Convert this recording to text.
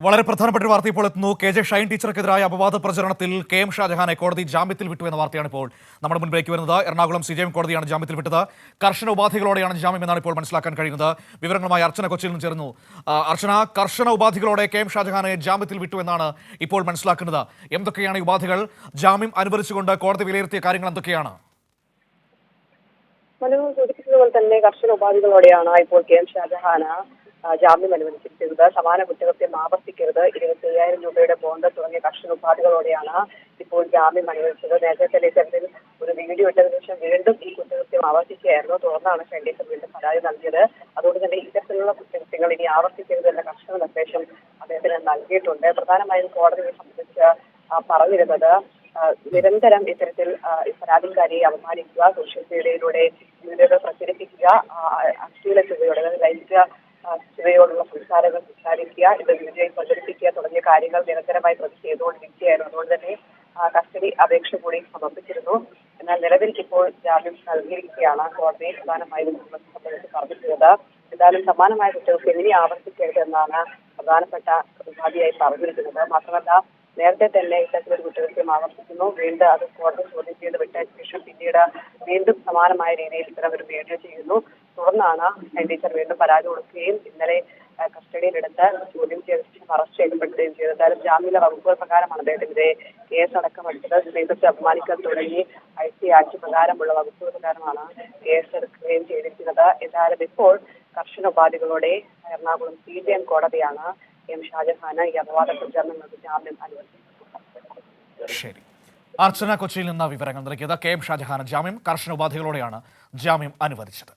വളരെ പ്രധാനപ്പെട്ട ഒരു വാർത്ത ഇപ്പോൾ എത്തുന്നു. കെ ജെ ഷൈൻ ടീച്ചർക്കെതിരായ അപവാദ പ്രചരണത്തിൽ കെ എം ഷാജഹാനെ കോടതി ജാമ്യത്തിൽ വിട്ടു എന്ന വാർത്തയാണ് ഇപ്പോൾ നമ്മുടെ മുൻപിലേക്ക് വരുന്നത്. എറണാകുളം CJM കോടതിയാണ് ജാമ്യത്തിൽ വിട്ടത്. കർശന ഉപാധികളോടെയാണ് ജാമ്യം എന്നാണ് ഇപ്പോൾ മനസ്സിലാക്കാൻ കഴിയുന്നത്. വിവരങ്ങളുമായി അർച്ചന കൊച്ചിയിൽ നിന്ന് ചേർന്നു. അർച്ചന, കർശന ഉപാധികളോടെ കെ എം ഷാജഹാനെ ജാമ്യത്തിൽ വിട്ടു എന്നാണ് ഇപ്പോൾ മനസ്സിലാക്കുന്നത്. എന്തൊക്കെയാണ് ഈ ഉപാധികൾ? ജാമ്യം അനുവദിച്ചുകൊണ്ട് കോടതി വിലയിരുത്തിയ കാര്യങ്ങൾ എന്തൊക്കെയാണ്? മനു സൂചിപ്പിച്ചതുപോലെ തന്നെ കർശന ഉപാധികളോടെയാണ് ഇപ്പോൾ കെ എം ഷാജഹാന് ജാമ്യം അനുവദിച്ചിരിക്കുന്നത്. സമാന കുറ്റകൃത്യം ആവർത്തിക്കരുത്, 25,000 രൂപയുടെ ബോണ്ട് തുടങ്ങിയ കർശന ഉപാധികളോടെയാണ് ഇപ്പോൾ ജാമ്യം അനുവദിച്ചത്. നേരത്തെ തന്നെ ഇത്തരത്തിൽ ഒരു വീഡിയോ ഇട്ടതിനു ശേഷം വീണ്ടും ഈ കുറ്റകൃത്യം ആവർത്തിക്കുകയായിരുന്നു. തുടർന്നാണ് ഷൈൻ ടീച്ചർ വീണ്ടും പരാതി നൽകിയത്. അതുകൊണ്ട് തന്നെ ഇത്തരത്തിലുള്ള കുറ്റകൃത്യങ്ങൾ ഇനി ആവർത്തിക്കരുത് എന്ന കർശന നിർദ്ദേശം അദ്ദേഹത്തിന് നൽകിയിട്ടുണ്ട്. പ്രധാനമായും കോടതിയെ സംബന്ധിച്ച് പറഞ്ഞിരുന്നത് നിരന്തരം ഇത്തരത്തിൽ പരാതിക്കാരിയെ അപമാനിക്കുക, സോഷ്യൽ മീഡിയയിലൂടെ വീഡിയോകൾ പ്രചരിപ്പിക്കുക, അശ്ലീല ചുവയോടെ അതായത് ലൈംഗിക ചുവയോടുള്ള സംസാരിക്കുക, ഇത് വീഡിയോയിൽ പ്രചരിപ്പിക്കുക തുടങ്ങിയ കാര്യങ്ങൾ നിരന്തരമായി പ്രതി ചെയ്തുകൊണ്ടിരിക്കുകയായിരുന്നു. അതുകൊണ്ട് തന്നെ കസ്റ്റഡി അപേക്ഷ കൂടി സമർപ്പിച്ചിരുന്നു. എന്നാൽ നിലവിൽ ഇപ്പോൾ ജാമ്യം നൽകിയിരിക്കുകയാണ്. കോടതി പ്രധാനമായും സംബന്ധിച്ച് പറഞ്ഞിട്ടുള്ളത് എന്തായാലും സമാനമായ കുറ്റകൃത്യം ഇനി ആവർത്തിക്കരുതെന്നാണ് പ്രധാനപ്പെട്ട ഉപാധിയായി പറഞ്ഞിരിക്കുന്നത്. മാത്രമല്ല നേരത്തെ തന്നെ ഇത്തരത്തിലൊരു കുറ്റകൃത്യം ആവർത്തിക്കുന്നു, വീണ്ടും അത് കോടതി ചോദ്യം ചെയ്ത് വിട്ടതിന് ശേഷം പിന്നീട് വീണ്ടും സമാനമായ രീതിയിൽ ഇത്തരം ഒരു വീഡിയോ ചെയ്യുന്നു. തുടർന്നാണ് ഷൈൻ ടീച്ചർ വീണ്ടും പരാതി കൊടുക്കുകയും ഇന്നലെ കസ്റ്റഡിയിലെടുത്ത് ചോദ്യം ചെയ്ത ശേഷം അറസ്റ്റ് ചെയ്യപ്പെടുകയും ചെയ്തു. എന്തായാലും ജാമ്യമില്ല വകുപ്പുകൾ പ്രകാരമാണ് അദ്ദേഹത്തിനെതിരെ കേസ് അടക്കമെടുത്തത്. സ്ത്രീത്വത്തെ അപമാനിക്കൽ തുടങ്ങി ആഴ്ച പ്രകാരമുള്ള വകുപ്പുകൾ പ്രകാരമാണ് കേസ് എടുക്കുകയും ചെയ്തിരിക്കുന്നത്. എന്തായാലും ഇപ്പോൾ കർശന ഉപാധികളോടെ എറണാകുളം CJM കോടതിയാണ് എം ഷാജഹാന് ഈ അപവാദ പ്രചരണങ്ങൾക്ക് ജാമ്യം അനുവദിച്ചത്. ശരി, അർച്ചന കൊച്ചിയിൽ നിന്ന് വിവരങ്ങൾ നൽകിയത്. കെ എം ഷാജഹാന് ജാമ്യം, കർശന ഉപാധികളോടെയാണ് ജാമ്യം അനുവദിച്ചത്.